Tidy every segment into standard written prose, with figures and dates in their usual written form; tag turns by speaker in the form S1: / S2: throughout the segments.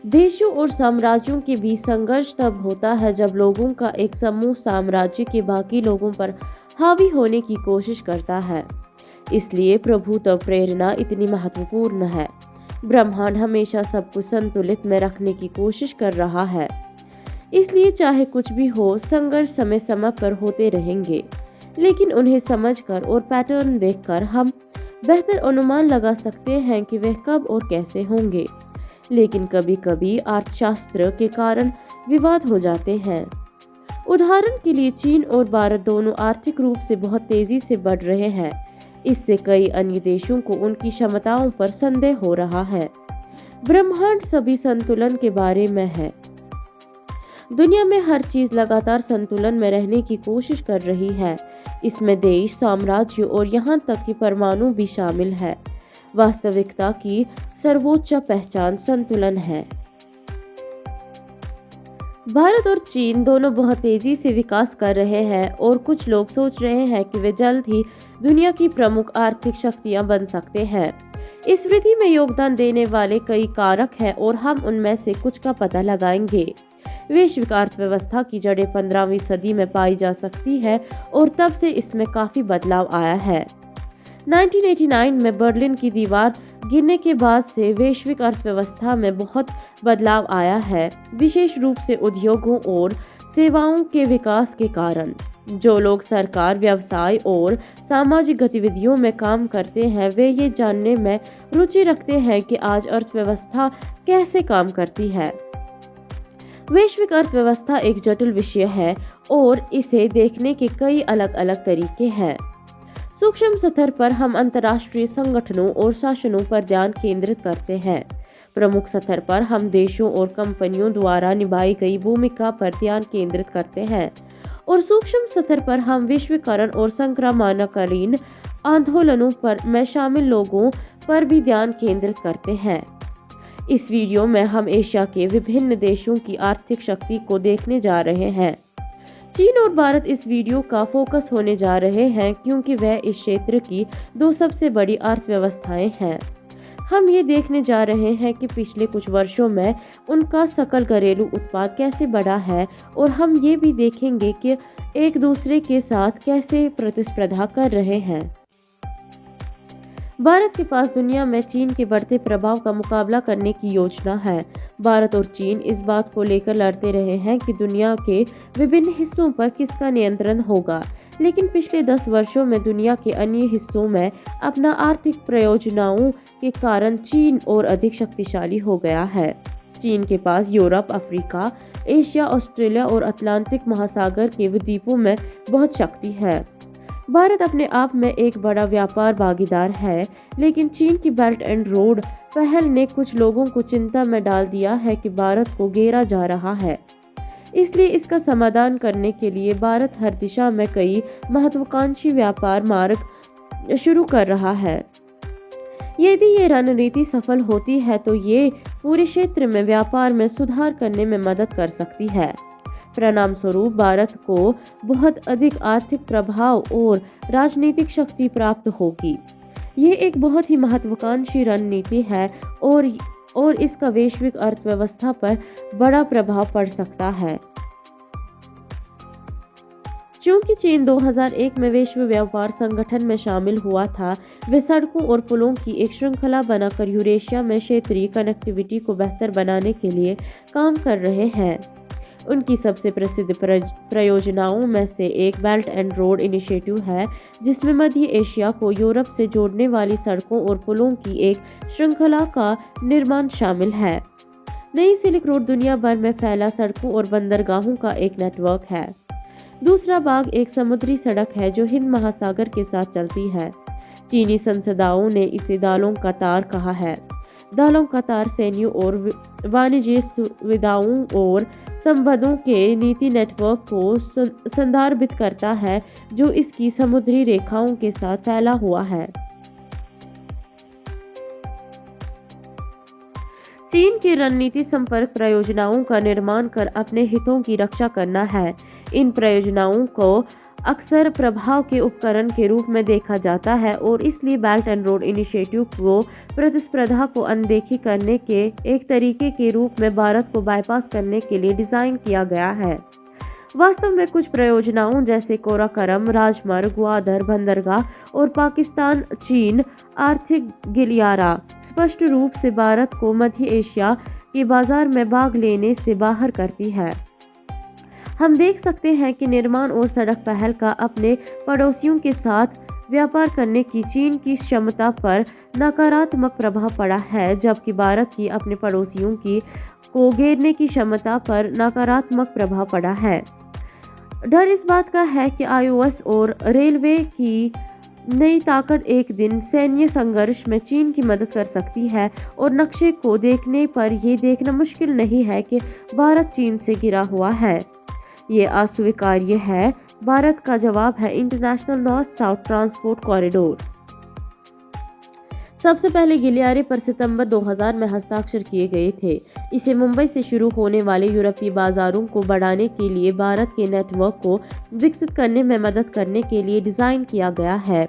S1: देशों और साम्राज्यों के बीच संघर्ष तब होता है जब लोगों का एक समूह साम्राज्य के बाकी लोगों पर हावी होने की कोशिश करता है। इसलिए प्रभुत्व प्रेरणा इतनी महत्वपूर्ण है। ब्रह्मांड हमेशा सब कुछ संतुलित में रखने की कोशिश कर रहा है। इसलिए चाहे कुछ भी हो, संघर्ष समय समय पर होते रहेंगे, लेकिन उन्हें समझकर और पैटर्न देखकर हम बेहतर अनुमान लगा सकते हैं कि वे कब और कैसे होंगे। लेकिन कभी कभी अर्थशास्त्र के कारण विवाद हो जाते हैं। उदाहरण के लिए चीन और भारत दोनों आर्थिक रूप से बहुत तेजी से बढ़ रहे हैं। इससे कई अन्य देशों को उनकी क्षमताओं पर संदेह हो रहा है। ब्रह्मांड सभी संतुलन के बारे में है। दुनिया में हर चीज लगातार संतुलन में रहने की कोशिश कर रही है। इसमें देश, साम्राज्य और यहाँ तक कि परमाणु भी शामिल है। वास्तविकता की सर्वोच्च पहचान संतुलन है। भारत और चीन दोनों बहुत तेजी से विकास कर रहे हैं और कुछ लोग सोच रहे हैं कि वे जल्द ही दुनिया की प्रमुख आर्थिक शक्तियां बन सकते हैं। इस वृद्धि में योगदान देने वाले कई कारक हैं और हम उनमें से कुछ का पता लगाएंगे। वैश्विक अर्थव्यवस्था की जड़ें 15वीं सदी में पाई जा सकती है और तब से इसमें काफी बदलाव आया है। 1989 में बर्लिन की दीवार गिरने के बाद से वैश्विक अर्थव्यवस्था में बहुत बदलाव आया है, विशेष रूप से उद्योगों और सेवाओं के विकास के कारण। जो लोग सरकार, व्यवसाय और सामाजिक गतिविधियों में काम करते हैं, वे ये जानने में रुचि रखते हैं कि आज अर्थव्यवस्था कैसे काम करती है। वैश्विक अर्थव्यवस्था एक जटिल विषय है और इसे देखने के कई अलग अलग तरीके हैं। सूक्ष्म स्तर पर हम अंतर्राष्ट्रीय संगठनों और शासनों पर ध्यान केंद्रित करते हैं। प्रमुख स्तर पर हम देशों और कंपनियों द्वारा निभाई गई भूमिका पर ध्यान केंद्रित करते हैं और सूक्ष्म स्तर पर हम विश्वीकरण और संक्रमणकालीन आंदोलनों पर में शामिल लोगों पर भी ध्यान केंद्रित करते हैं। इस वीडियो में हम एशिया के विभिन्न देशों की आर्थिक शक्ति को देखने जा रहे हैं। चीन और भारत इस वीडियो का फोकस होने जा रहे हैं क्योंकि वह इस क्षेत्र की दो सबसे बड़ी अर्थव्यवस्थाएं हैं। हम ये देखने जा रहे हैं कि पिछले कुछ वर्षों में उनका सकल घरेलू उत्पाद कैसे बढ़ा है और हम ये भी देखेंगे कि एक दूसरे के साथ कैसे प्रतिस्पर्धा कर रहे हैं। भारत के पास दुनिया में चीन के बढ़ते प्रभाव का मुकाबला करने की योजना है। भारत और चीन इस बात को लेकर लड़ते रहे हैं कि दुनिया के विभिन्न हिस्सों पर किसका नियंत्रण होगा, लेकिन पिछले 10 वर्षों में दुनिया के अन्य हिस्सों में अपना आर्थिक प्रयोजनों के कारण चीन और अधिक शक्तिशाली हो गया है। चीन के पास यूरोप, अफ्रीका, एशिया, ऑस्ट्रेलिया और अटलांटिक महासागर के द्वीपों में बहुत शक्ति है। भारत अपने आप में एक बड़ा व्यापार भागीदार है, लेकिन चीन की बेल्ट एंड रोड पहल ने कुछ लोगों को चिंता में डाल दिया है कि भारत को घेरा जा रहा है। इसलिए इसका समाधान करने के लिए भारत हर दिशा में कई महत्वाकांक्षी व्यापार मार्ग शुरू कर रहा है। यदि ये रणनीति सफल होती है तो ये पूरे क्षेत्र में व्यापार में सुधार करने में मदद कर सकती है। परिणाम स्वरूप भारत को बहुत अधिक आर्थिक प्रभाव और राजनीतिक शक्ति प्राप्त होगी। ये एक बहुत ही महत्वाकांक्षी रणनीति है और इसका वैश्विक अर्थव्यवस्था पर बड़ा प्रभाव पड़ सकता है। चूंकि चीन 2001 में विश्व व्यापार संगठन में शामिल हुआ था, वे सड़कों और पुलों की एक श्रृंखला बनाकर यूरेशिया में क्षेत्रीय कनेक्टिविटी को बेहतर बनाने के लिए काम कर रहे हैं। उनकी सबसे प्रसिद्ध परियोजनाओं में से एक बेल्ट एंड रोड इनिशिएटिव है, जिसमें मध्य एशिया को यूरोप से जोड़ने वाली सड़कों और पुलों की एक श्रृंखला का निर्माण शामिल है। नई सिल्क रोड दुनिया भर में फैला सड़कों और बंदरगाहों का एक नेटवर्क है। दूसरा भाग एक समुद्री सड़क है जो हिंद महासागर के साथ चलती है। चीनी संसदाओं ने इसे दालों का तार कहा है। दालों का तार सैन्य और वाणिज्यिक सुविधाओं और संबंधों के नीति नेटवर्क को संदर्भित करता है जो इसकी समुद्री रेखाओं के साथ फैला हुआ है। चीन की रणनीति संपर्क परियोजनाओं का निर्माण कर अपने हितों की रक्षा करना है। इन परियोजनाओं को अक्सर प्रभाव के उपकरण के रूप में देखा जाता है और इसलिए बेल्ट एंड रोड इनिशिएटिव को प्रतिस्पर्धा को अनदेखी करने के एक तरीके के रूप में भारत को बाईपास करने के लिए डिजाइन किया गया है। वास्तव में कुछ परियोजनाओं जैसे कोराकरम राजमार्ग, ग्वादर बंदरगाह और पाकिस्तान चीन आर्थिक गलियारा स्पष्ट रूप से भारत को मध्य एशिया के बाजार में भाग लेने से बाहर करती है। हम देख सकते हैं कि निर्माण और सड़क पहल का अपने पड़ोसियों के साथ व्यापार करने की चीन की क्षमता पर नकारात्मक प्रभाव पड़ा है, जबकि भारत की अपने पड़ोसियों की को घेरने की क्षमता पर नकारात्मक प्रभाव पड़ा है। डर इस बात का है कि आईओएस और रेलवे की नई ताकत एक दिन सैन्य संघर्ष में चीन की मदद कर सकती है और नक्शे को देखने पर यह देखना मुश्किल नहीं है कि भारत चीन से घिरा हुआ है। ये अस्वीकार्य है। भारत का जवाब है international north south transport corridor. सबसे पहले गलियारे पर सितंबर 2000 में हस्ताक्षर किए गए थे। इसे मुंबई से शुरू होने वाले यूरोपीय बाजारों को बढ़ाने के लिए भारत के नेटवर्क को विकसित करने में मदद करने के लिए डिजाइन किया गया है।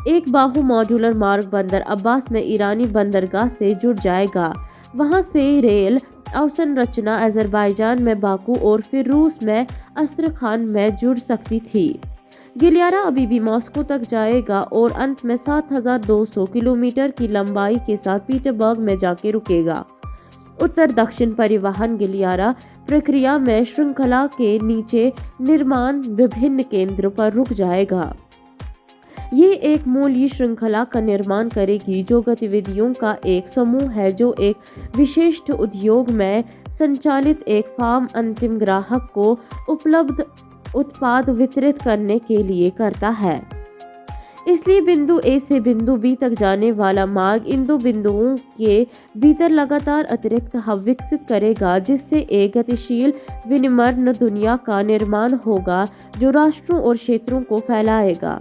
S1: एक बाहु मॉड्यूलर मार्ग बंदर अब्बास में ईरानी बंदरगाह से जुड़ जाएगा। वहां से रेल अवसंरचना अजरबैजान में बाकू और फिर रूस में अस्त्रखान में जुड़ सकती थी। गलियारा अभी भी मॉस्को तक जाएगा और अंत में 7200 किलोमीटर की लंबाई के साथ पीटरबर्ग में जाके रुकेगा। उत्तर दक्षिण परिवहन गलियारा प्रक्रिया में श्रृंखला के नीचे निर्माण विभिन्न केंद्रों पर रुक जाएगा। ये एक मूल्य श्रृंखला का निर्माण करेगी जो गतिविधियों का एक समूह है जो एक विशिष्ट उद्योग में संचालित एक फार्म अंतिम ग्राहक को उपलब्ध उत्पाद वितरित करने के लिए करता है। इसलिए बिंदु ए से बिंदु बी तक जाने वाला मार्ग इन दो बिंदुओं के भीतर लगातार अतिरिक्त हब विकसित करेगा, जिससे एक गतिशील विनिर्माण दुनिया का निर्माण होगा जो राष्ट्रों और क्षेत्रों को फैलाएगा।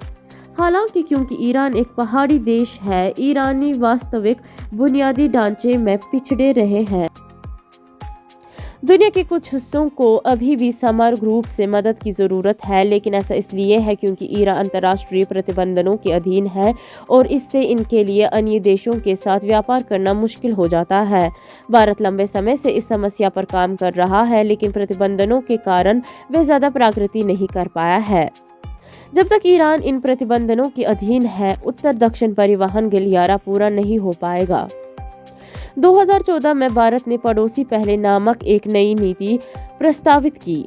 S1: हालांकि क्योंकि ईरान एक पहाड़ी देश है, ईरानी वास्तविक बुनियादी ढांचे में पिछड़े रहे हैं। दुनिया के कुछ हिस्सों को अभी भी समग्र रूप से मदद की जरूरत है, लेकिन ऐसा इसलिए है क्योंकि ईरान अंतर्राष्ट्रीय प्रतिबंधनों के अधीन है और इससे इनके लिए अन्य देशों के साथ व्यापार करना मुश्किल हो जाता है। भारत लंबे समय से इस समस्या पर काम कर रहा है, लेकिन प्रतिबंधनों के कारण वे ज्यादा प्रगति नहीं कर पाया है। जब तक ईरान इन प्रतिबंधनों के अधीन है, उत्तर दक्षिण परिवहन गलियारा पूरा नहीं हो पाएगा। 2014 में भारत ने पड़ोसी पहले नामक एक नई नीति प्रस्तावित की।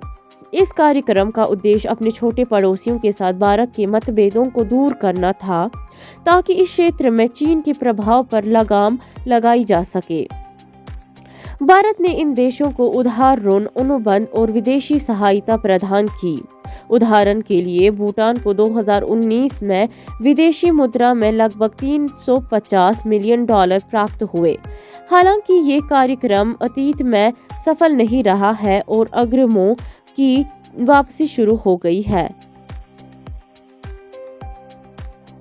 S1: इस कार्यक्रम का उद्देश्य अपने छोटे पड़ोसियों के साथ भारत के मतभेदों को दूर करना था, ताकि इस क्षेत्र में चीन के प्रभाव पर लगाम लगाई जा सके। भारत ने इन देशों को उधार ऋण, अनुबंध और विदेशी सहायता प्रदान की। उदाहरण के लिए भूटान को 2019 में विदेशी मुद्रा में लगभग $350 मिलियन प्राप्त हुए। हालांकि ये कार्यक्रम अतीत में सफल नहीं रहा है और अग्रिमों की वापसी शुरू हो गई है।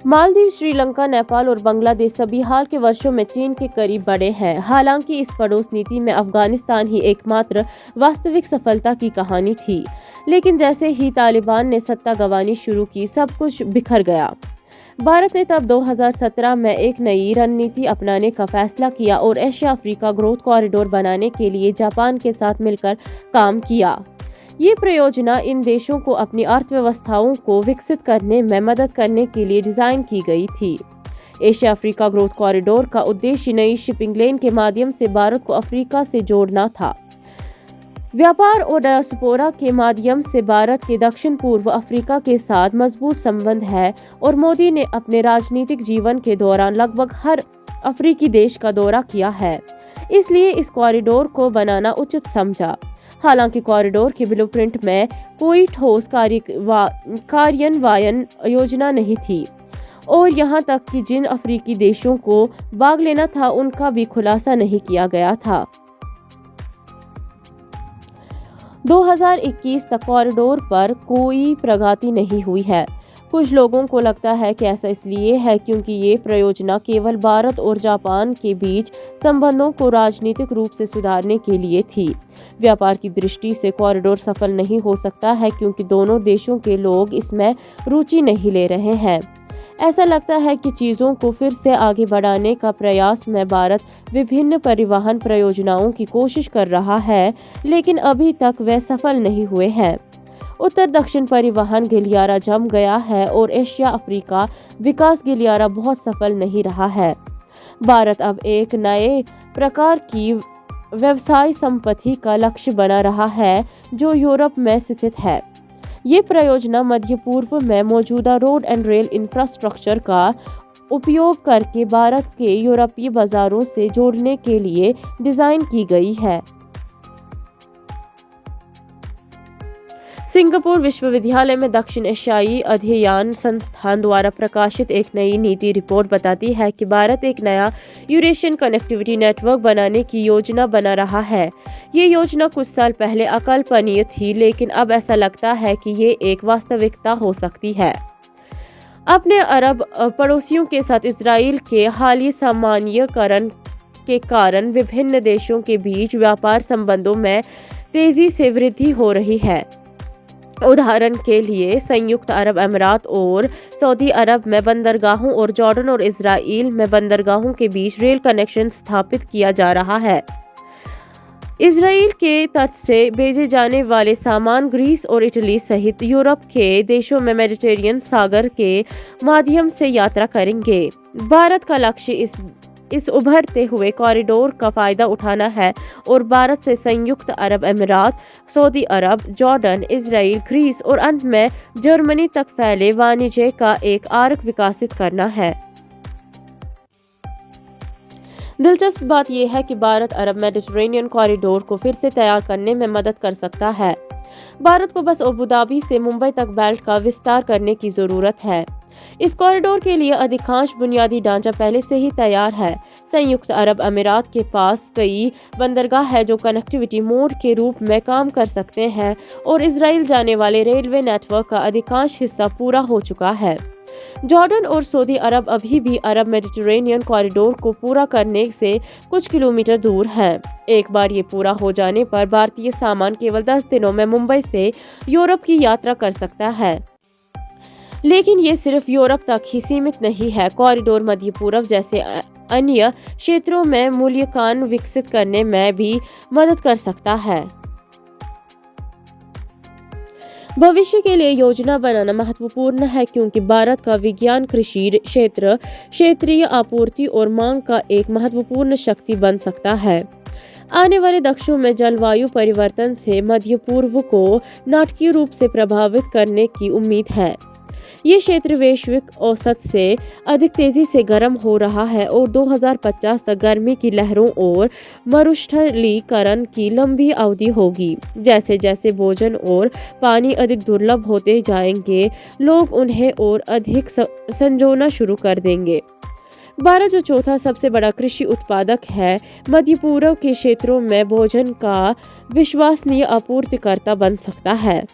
S1: मालदीव, श्रीलंका, नेपाल और बांग्लादेश सभी हाल के वर्षों में चीन के करीब बढ़े हैं। हालांकि इस पड़ोस नीति में अफगानिस्तान ही एकमात्र वास्तविक सफलता की कहानी थी, लेकिन जैसे ही तालिबान ने सत्ता गंवानी शुरू की, सब कुछ बिखर गया। भारत ने तब 2017 में एक नई रणनीति अपनाने का फैसला किया और एशिया अफ्रीका ग्रोथ कॉरिडोर बनाने के लिए जापान के साथ मिलकर काम किया। ये परियोजना इन देशों को अपनी अर्थव्यवस्थाओं को विकसित करने में मदद करने के लिए डिजाइन की गई थी। एशिया अफ्रीका ग्रोथ कॉरिडोर का उद्देश्य नई शिपिंग लेन के माध्यम से भारत को अफ्रीका से जोड़ना था। व्यापार और डायस्पोरा के माध्यम से भारत के दक्षिण पूर्व अफ्रीका के साथ मजबूत संबंध है और मोदी ने अपने राजनीतिक जीवन के दौरान लगभग हर अफ्रीकी देश का दौरा किया है, इसलिए इस कॉरिडोर को बनाना उचित समझा। हालांकि कॉरिडोर के ब्लूप्रिंट में कोई ठोस कार्यान्वयन योजना नहीं थी और यहां तक कि जिन अफ्रीकी देशों को भाग लेना था उनका भी खुलासा नहीं किया गया था। 2021 तक कॉरिडोर पर कोई प्रगति नहीं हुई है। कुछ लोगों को लगता है कि ऐसा इसलिए है क्योंकि ये परियोजना केवल भारत और जापान के बीच संबंधों को राजनीतिक रूप से सुधारने के लिए थी। व्यापार की दृष्टि से कॉरिडोर सफल नहीं हो सकता है क्योंकि दोनों देशों के लोग इसमें रुचि नहीं ले रहे हैं। ऐसा लगता है कि चीज़ों को फिर से आगे बढ़ाने का प्रयास में भारत विभिन्न परिवहन परियोजनाओं की कोशिश कर रहा है, लेकिन अभी तक वे सफल नहीं हुए हैं। उत्तर दक्षिण परिवहन गलियारा जम गया है और एशिया अफ्रीका विकास गलियारा बहुत सफल नहीं रहा है। भारत अब एक नए प्रकार की व्यवसाय संपत्ति का लक्ष्य बना रहा है जो यूरोप में स्थित है। ये परियोजना मध्य पूर्व में मौजूदा रोड एंड रेल इंफ्रास्ट्रक्चर का उपयोग करके भारत के यूरोपीय बाजारों से जोड़ने के लिए डिजाइन की गई है। सिंगापुर विश्वविद्यालय में दक्षिण एशियाई अध्ययन संस्थान द्वारा प्रकाशित एक नई नीति रिपोर्ट बताती है कि भारत एक नया यूरेशियन कनेक्टिविटी नेटवर्क बनाने की योजना बना रहा है। ये योजना कुछ साल पहले अकल्पनीय थी, लेकिन अब ऐसा लगता है कि ये एक वास्तविकता हो सकती है। अपने अरब पड़ोसियों के साथ इजराइल के हालिया सामान्यीकरण के कारण विभिन्न देशों के बीच व्यापार संबंधों में तेजी से वृद्धि हो रही है। उदाहरण के लिए संयुक्त अरब अमीरात और सऊदी अरब में बंदरगाहों और जॉर्डन और इजराइल में बंदरगाहों के बीच रेल कनेक्शन स्थापित किया जा रहा है। इजराइल के तट से भेजे जाने वाले सामान ग्रीस और इटली सहित यूरोप के देशों में मेडिटेरियन सागर के माध्यम से यात्रा करेंगे। भारत का लक्ष्य इस उभरते हुए कॉरिडोर का फायदा उठाना है और भारत से संयुक्त अरब अमीरात, सऊदी अरब, जॉर्डन, इजराइल, ग्रीस और अंत में जर्मनी तक फैले वाणिज्य का एक आर्क विकसित करना है। दिलचस्प बात यह है कि भारत अरब मेडिटेरेनियन कॉरिडोर को फिर से तैयार करने में मदद कर सकता है। भारत को बस अबू धाबी से मुंबई तक बेल्ट का विस्तार करने की जरूरत है। इस कॉरिडोर के लिए अधिकांश बुनियादी ढांचा पहले से ही तैयार है। संयुक्त अरब अमीरात के पास कई बंदरगाह है जो कनेक्टिविटी मोड के रूप में काम कर सकते हैं और इजराइल जाने वाले रेलवे नेटवर्क का अधिकांश हिस्सा पूरा हो चुका है। जॉर्डन और सऊदी अरब अभी भी अरब मेडिटेरेनियन कॉरिडोर को पूरा करने से कुछ किलोमीटर दूर है। एक बार ये पूरा हो जाने पर भारतीय सामान केवल 10 दिनों में मुंबई से यूरोप की यात्रा कर सकता है। लेकिन ये सिर्फ यूरोप तक ही सीमित नहीं है। कॉरिडोर मध्य पूर्व जैसे अन्य क्षेत्रों में मूल्यांकन विकसित करने में भी मदद कर सकता है। भविष्य के लिए योजना बनाना महत्वपूर्ण है क्योंकि भारत का विज्ञान कृषि क्षेत्र क्षेत्रीय आपूर्ति और मांग का एक महत्वपूर्ण शक्ति बन सकता है। आने वाले दशकों में जलवायु परिवर्तन से मध्य पूर्व को नाटकीय रूप से प्रभावित करने की उम्मीद है। ये क्षेत्र वैश्विक औसत से अधिक तेजी से गर्म हो रहा है और 2050 तक गर्मी की लहरों और मरुस्थलीकरण की लंबी अवधि होगी। जैसे जैसे भोजन और पानी अधिक दुर्लभ होते जाएंगे, लोग उन्हें और अधिक संजोना शुरू कर देंगे। भारत जो चौथा सबसे बड़ा कृषि उत्पादक है, मध्य पूर्व के क्षेत्रों में भोजन का विश्वसनीय आपूर्तिकर्ता बन सकता है।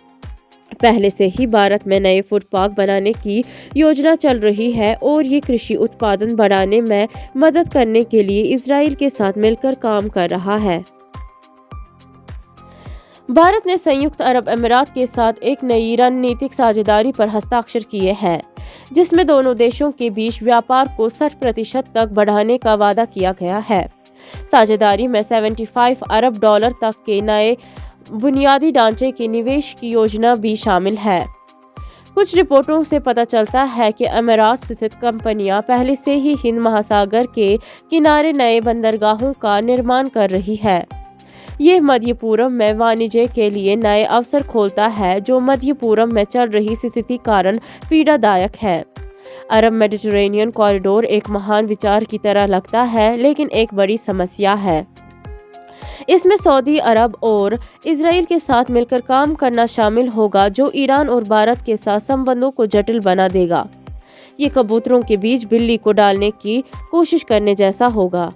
S1: पहले से ही भारत में नए फूड पार्क बनाने की योजना चल रही है और ये कृषि उत्पादन बढ़ाने में मदद करने के लिए इजराइल के साथ मिलकर काम कर रहा है। भारत ने संयुक्त अरब अमीरात के साथ एक नई रणनीतिक साझेदारी पर हस्ताक्षर किए हैं, जिसमें दोनों देशों के बीच व्यापार को 60% तक बढ़ाने का वादा किया गया है। साझेदारी में $75 अरब तक के नए बुनियादी ढांचे के निवेश की योजना भी शामिल है। कुछ रिपोर्टों से पता चलता है कि अमीरात स्थित कंपनियां पहले से ही हिंद महासागर के किनारे नए बंदरगाहों का निर्माण कर रही है। यह मध्य पूर्व में वाणिज्य के लिए नए अवसर खोलता है, जो मध्य पूर्व में चल रही स्थिति कारण पीड़ादायक है। अरब मेडिटेरेनियन कॉरिडोर एक महान विचार की तरह लगता है, लेकिन एक बड़ी समस्या है। इसमें सऊदी अरब और इजराइल के साथ मिलकर काम करना शामिल होगा, जो ईरान और भारत के साथ संबंधों को जटिल बना देगा। ये कबूतरों के बीच बिल्ली को डालने की कोशिश करने जैसा होगा।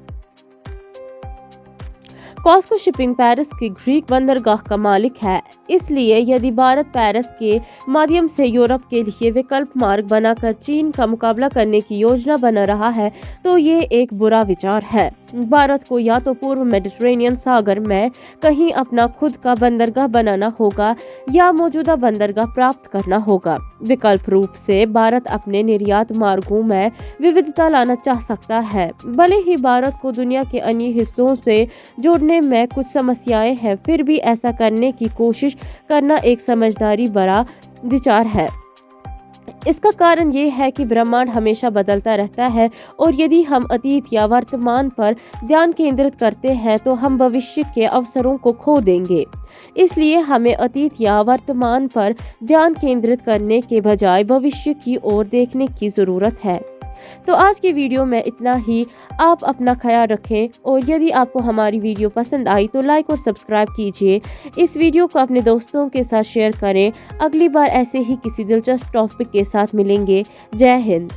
S1: कॉस्को शिपिंग पेरिस की ग्रीक बंदरगाह का मालिक है। इसलिए यदि भारत पेरिस के माध्यम से यूरोप के लिए विकल्प मार्ग बनाकर चीन का मुकाबला करने की योजना बना रहा है तो ये एक बुरा विचार है। भारत को या तो पूर्व मेडिटेरेनियन सागर में कहीं अपना खुद का बंदरगाह बनाना होगा या मौजूदा बंदरगाह प्राप्त करना होगा। विकल्प रूप से भारत अपने निर्यात मार्गों में विविधता लाना चाह सकता है। भले ही भारत को दुनिया के अन्य हिस्सों से जोड़ने में कुछ समस्याएं हैं, फिर भी ऐसा करने की कोशिश करना एक समझदारी भरा विचार है। इसका कारण ये है कि ब्रह्मांड हमेशा बदलता रहता है और यदि हम अतीत या वर्तमान पर ध्यान केंद्रित करते हैं तो हम भविष्य के अवसरों को खो देंगे। इसलिए हमें अतीत या वर्तमान पर ध्यान केंद्रित करने के बजाय भविष्य की ओर देखने की जरूरत है। तो आज की वीडियो में इतना ही। आप अपना ख्याल रखें और यदि आपको हमारी वीडियो पसंद आई तो लाइक और सब्सक्राइब कीजिए। इस वीडियो को अपने दोस्तों के साथ शेयर करें। अगली बार ऐसे ही किसी दिलचस्प टॉपिक के साथ मिलेंगे। जय हिंद।